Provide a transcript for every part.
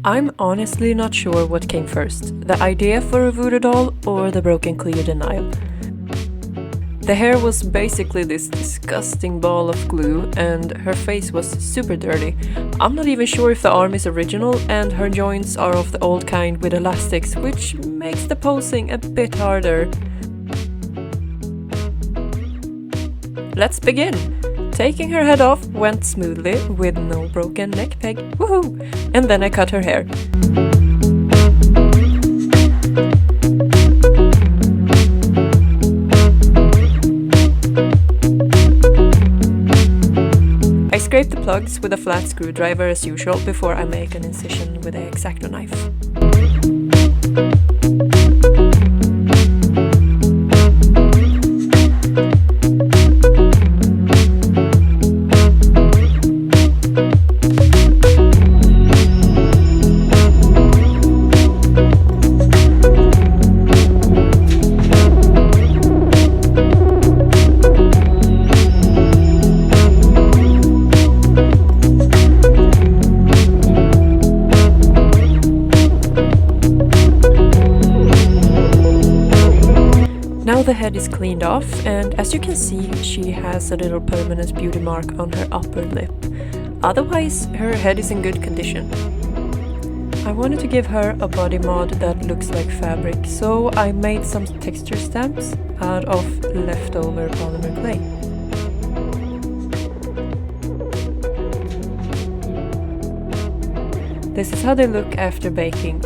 I'm honestly not sure what came first, the idea for a voodoo doll or the broken clear denial. The hair was basically this disgusting ball of glue and her face was super dirty. I'm not even sure if the arm is original and her joints are of the old kind with elastics, which makes the posing a bit harder. Let's begin! Taking her head off went smoothly with no broken neck peg, woohoo! And then I cut her hair. I scrape the plugs with a flat screwdriver as usual before I make an incision with an X-Acto knife. Now the head is cleaned off, and as you can see, she has a little permanent beauty mark on her upper lip. Otherwise, her head is in good condition. I wanted to give her a body mod that looks like fabric, so I made some texture stamps out of leftover polymer clay. This is how they look after baking.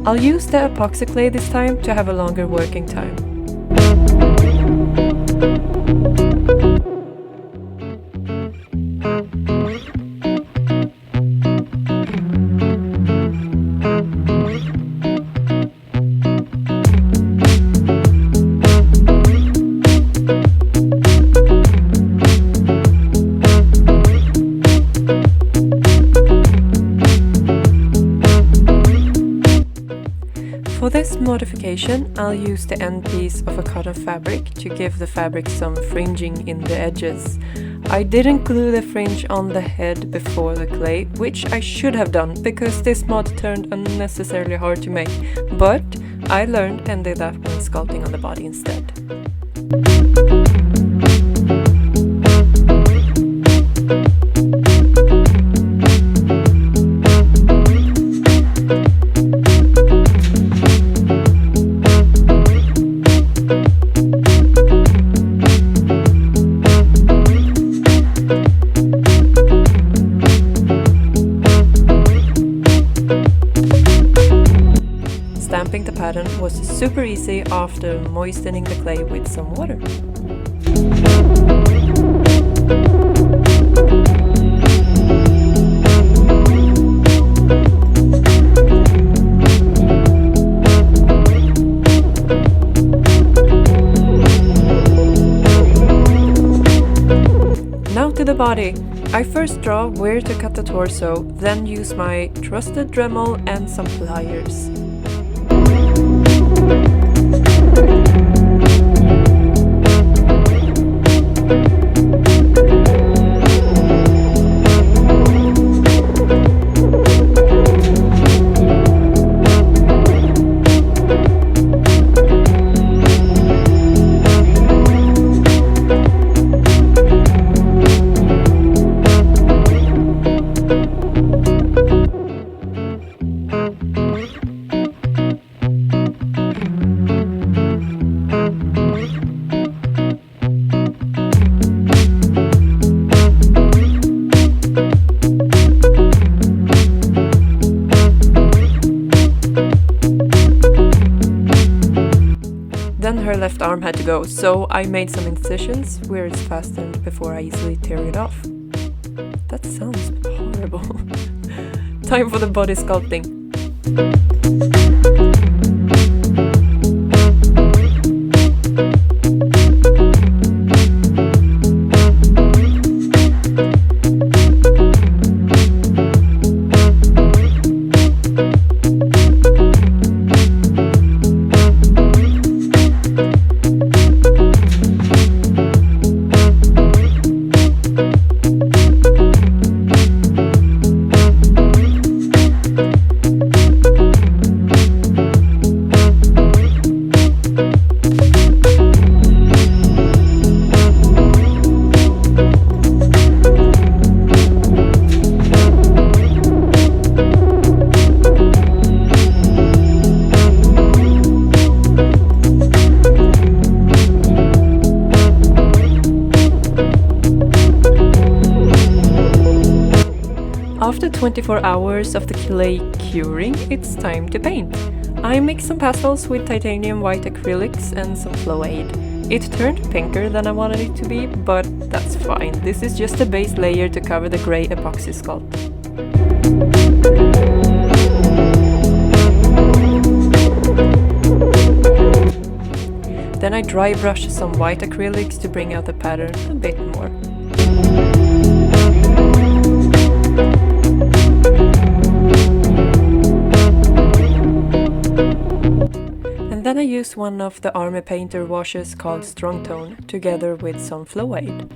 I'll use the epoxy clay this time to have a longer working time. For this modification, I'll use the end piece of a cotton fabric to give the fabric some fringing in the edges. I didn't glue the fringe on the head before the clay, which I should have done because this mod turned unnecessarily hard to make, but I learned and did that when sculpting on the body instead. Stamping the pattern was super easy after moistening the clay with some water. Now to the body. I first draw where to cut the torso, then use my trusted Dremel and some pliers. Then her left arm had to go, so I made some incisions where it's fastened before I easily tear it off. That sounds horrible. Time for the body sculpting. 24 hours of the clay curing, it's time to paint. I mixed some pastels with titanium white acrylics and some flow aid. It turned pinker than I wanted it to be, but that's fine. This is just a base layer to cover the grey epoxy sculpt. Then I dry brush some white acrylics to bring out the pattern a bit more. And then I use one of the Army Painter washes called Strong Tone together with some flow aid.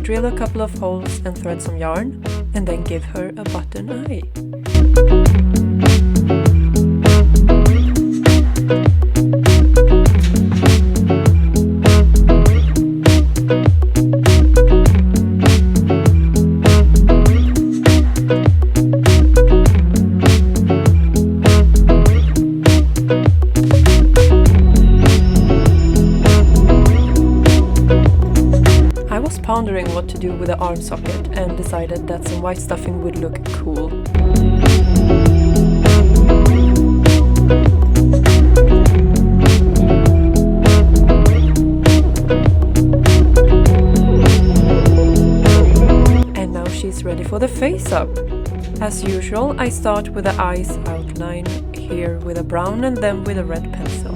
Drill a couple of holes and thread some yarn, and then give her a button eye. Pondering what to do with the arm socket and decided that some white stuffing would look cool. And now she's ready for the face up. As usual, I start with the eyes outline here with a brown and then with a red pencil.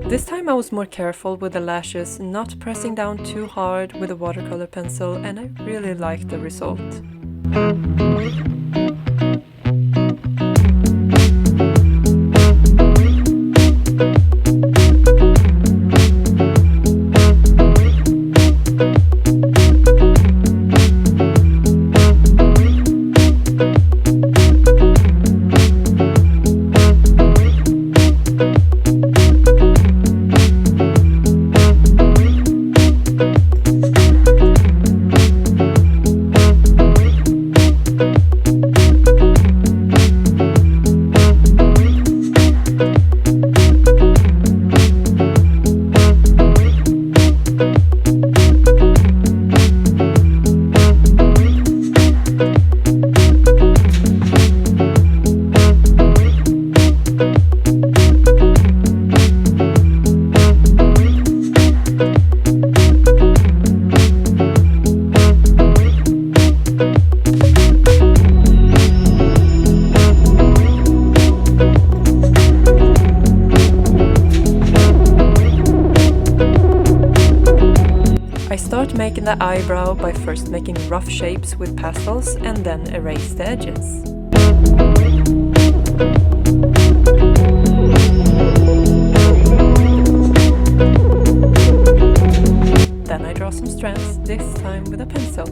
This time I was more careful with the lashes, not pressing down too hard with a watercolor pencil, and I really liked the result. I start making the eyebrow by first making rough shapes with pastels and then erase the edges. Then I draw some strands, this time with a pencil.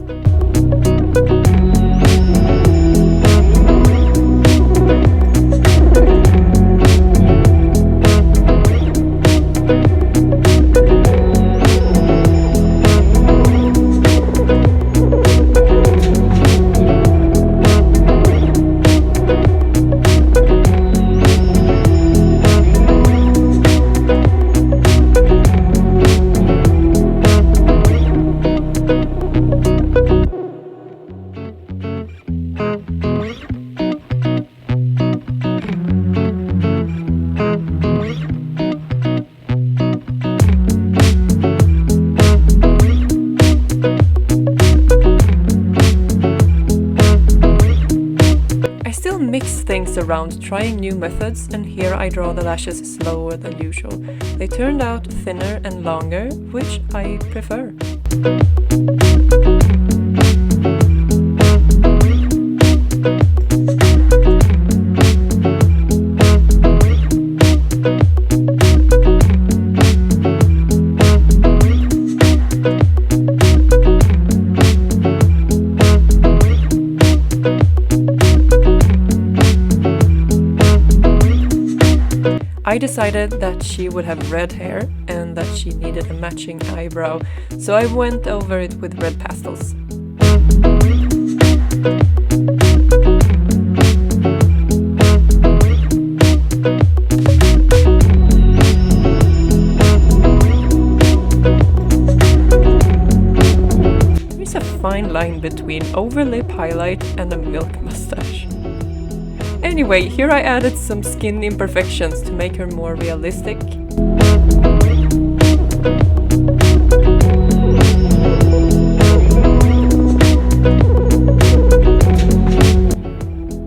mix things around, trying new methods, and here I draw the lashes slower than usual. They turned out thinner and longer, which I prefer. I decided that she would have red hair and that she needed a matching eyebrow, so I went over it with red pastels. There's a fine line between overlip highlight and a milk mustache. Anyway, here I added some skin imperfections to make her more realistic.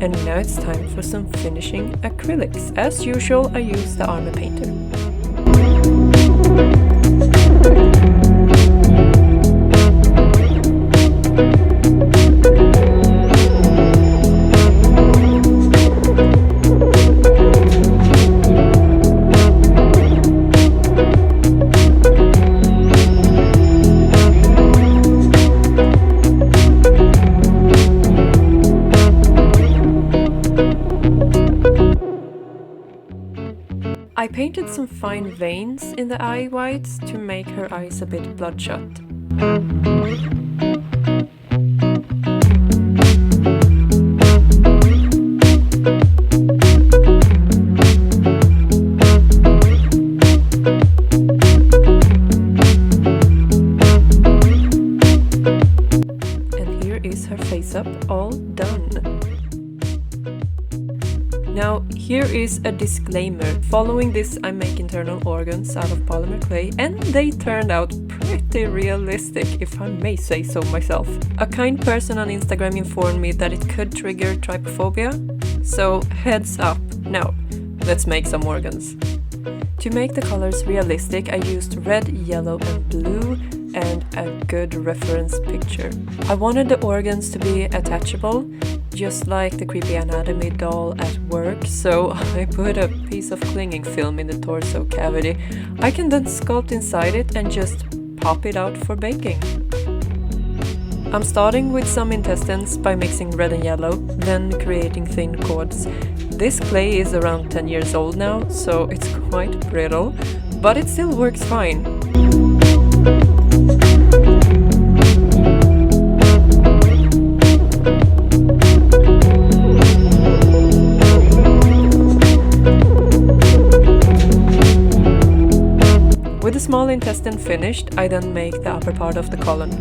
And now it's time for some finishing acrylics. As usual, I use the armor painter. I painted some fine veins in the eye whites to make her eyes a bit bloodshot. And here is her face up, all done. Now, here is a disclaimer. Following this, I make internal organs out of polymer clay, and they turned out pretty realistic, if I may say so myself. A kind person on Instagram informed me that it could trigger trypophobia, so heads up. Now, let's make some organs. To make the colors realistic, I used red, yellow and blue, and a good reference picture. I wanted the organs to be attachable, just like the creepy anatomy doll at work, so I put a piece of clinging film in the torso cavity. I can then sculpt inside it and just pop it out for baking. I'm starting with some intestines by mixing red and yellow, then creating thin cords. This clay is around 10 years old now, so it's quite brittle, but it still works fine. With the small intestine finished, I then make the upper part of the colon.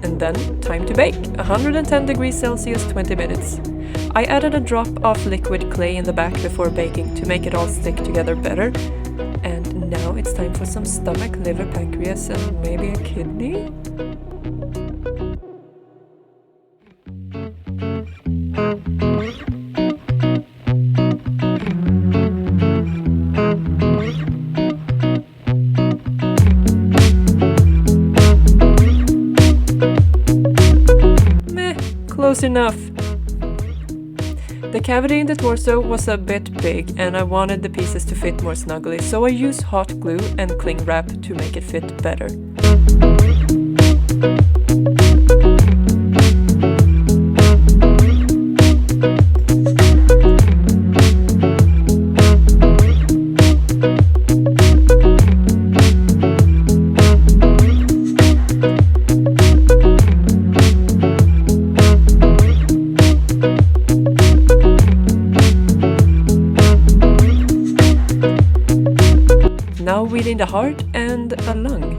And then, time to bake. 110 degrees Celsius, 20 minutes. I added a drop of liquid clay in the back before baking to make it all stick together better. And now it's time for some stomach, liver, pancreas, and maybe a kidney? Meh, close enough. The cavity in the torso was a bit big and I wanted the pieces to fit more snugly, so I used hot glue and cling wrap to make it fit better. Now within the heart and a lung.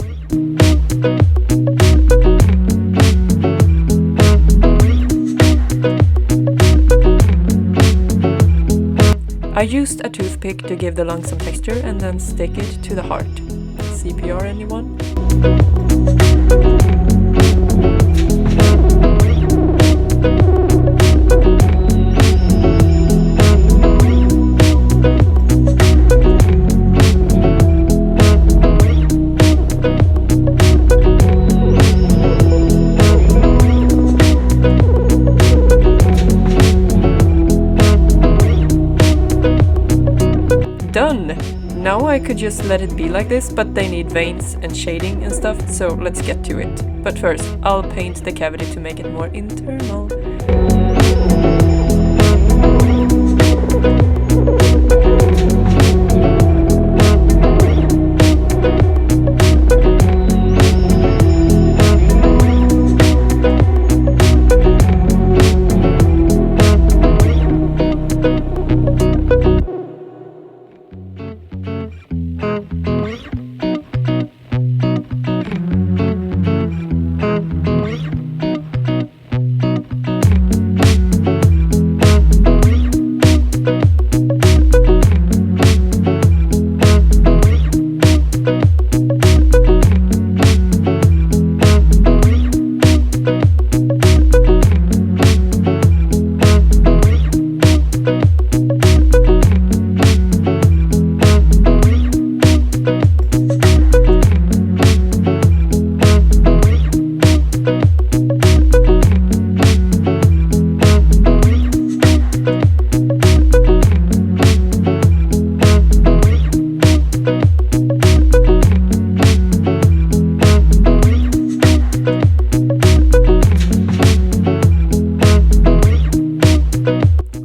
I used a toothpick to give the lung some texture and then stick it to the heart. CPR, anyone? Done! Now I could just let it be like this, but they need veins and shading and stuff, so let's get to it. But first, I'll paint the cavity to make it more internal.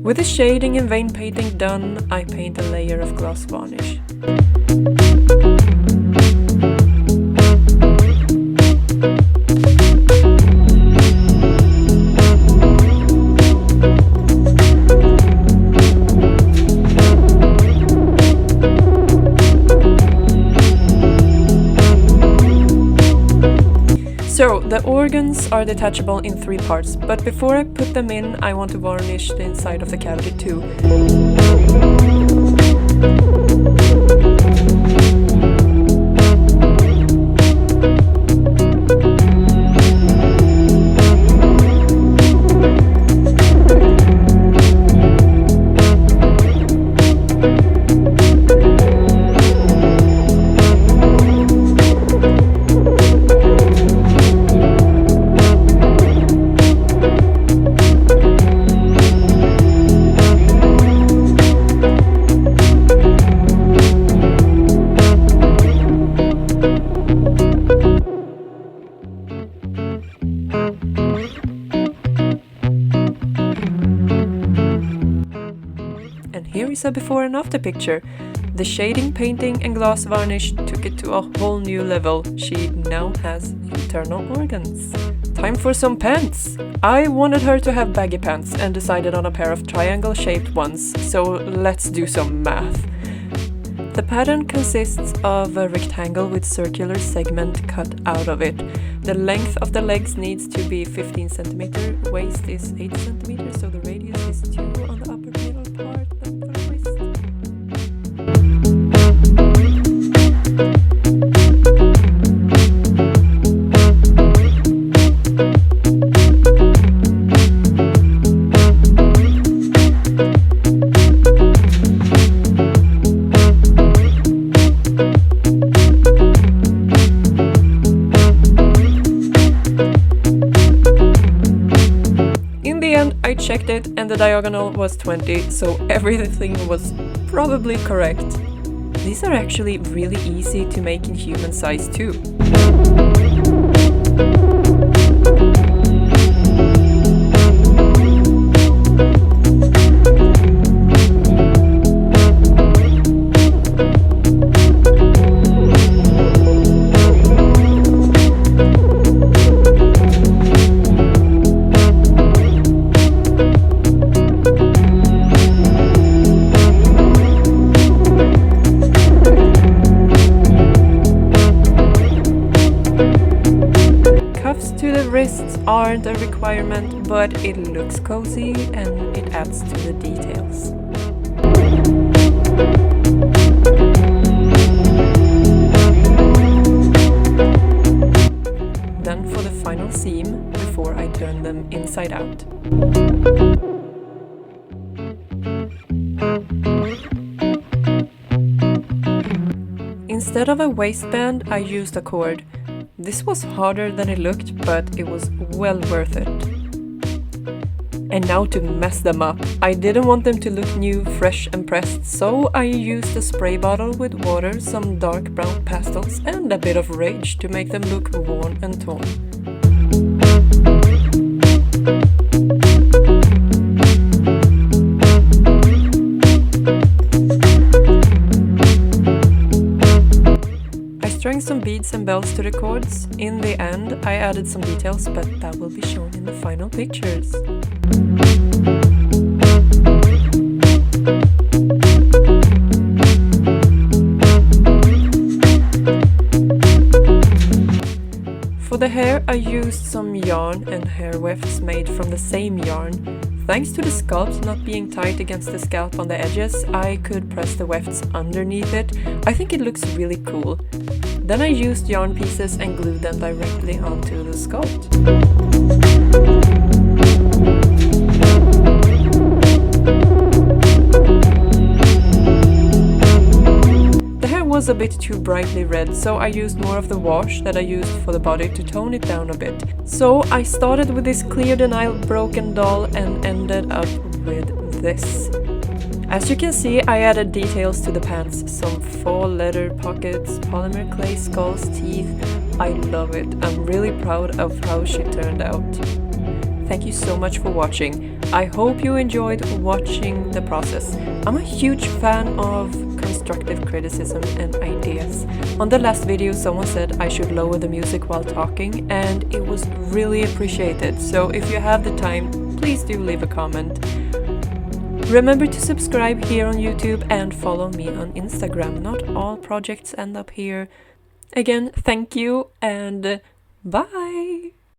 With the shading and vein painting done, I paint a layer of gloss varnish. So, the organs are detachable in 3 parts, but before I put them in, I want to varnish the inside of the cavity too. Here is a before and after picture. The shading, painting and gloss varnish took it to a whole new level. She now has internal organs. Time for some pants! I wanted her to have baggy pants and decided on a pair of triangle-shaped ones, so let's do some math. The pattern consists of a rectangle with circular segment cut out of it. The length of the legs needs to be 15 cm, waist is 8 cm, so the radius is 2 on the upper middle part of the waist. I checked it and the diagonal was 20, so everything was probably correct. These are actually really easy to make in human size too. Wrists aren't a requirement, but it looks cozy and it adds to the details. inside out. Instead of a waistband, I used a cord. This was harder than it looked, but it was well worth it. And now to mess them up. I didn't want them to look new, fresh and pressed, so I used a spray bottle with water, some dark brown pastels and a bit of rage to make them look worn and torn. Strung some beads and bells to the cords. In the end, I added some details, but that will be shown in the final pictures. For the hair, I used some yarn and hair wefts made from the same yarn. Thanks to the sculpt not being tight against the scalp on the edges, I could press the wefts underneath it. I think it looks really cool. Then I used yarn pieces and glued them directly onto the sculpt. The hair was a bit too brightly red, so I used more of the wash that I used for the body to tone it down a bit. So I started with this clear denial broken doll and ended up with this. As you can see, I added details to the pants, some faux leather pockets, polymer clay skulls, teeth. I love it. I'm really proud of how she turned out. Thank you so much for watching. I hope you enjoyed watching the process. I'm a huge fan of constructive criticism and ideas. On the last video, someone said I should lower the music while talking, and it was really appreciated. So if you have the time, please do leave a comment. Remember to subscribe here on YouTube and follow me on Instagram. Not all projects end up here. Again, thank you and bye!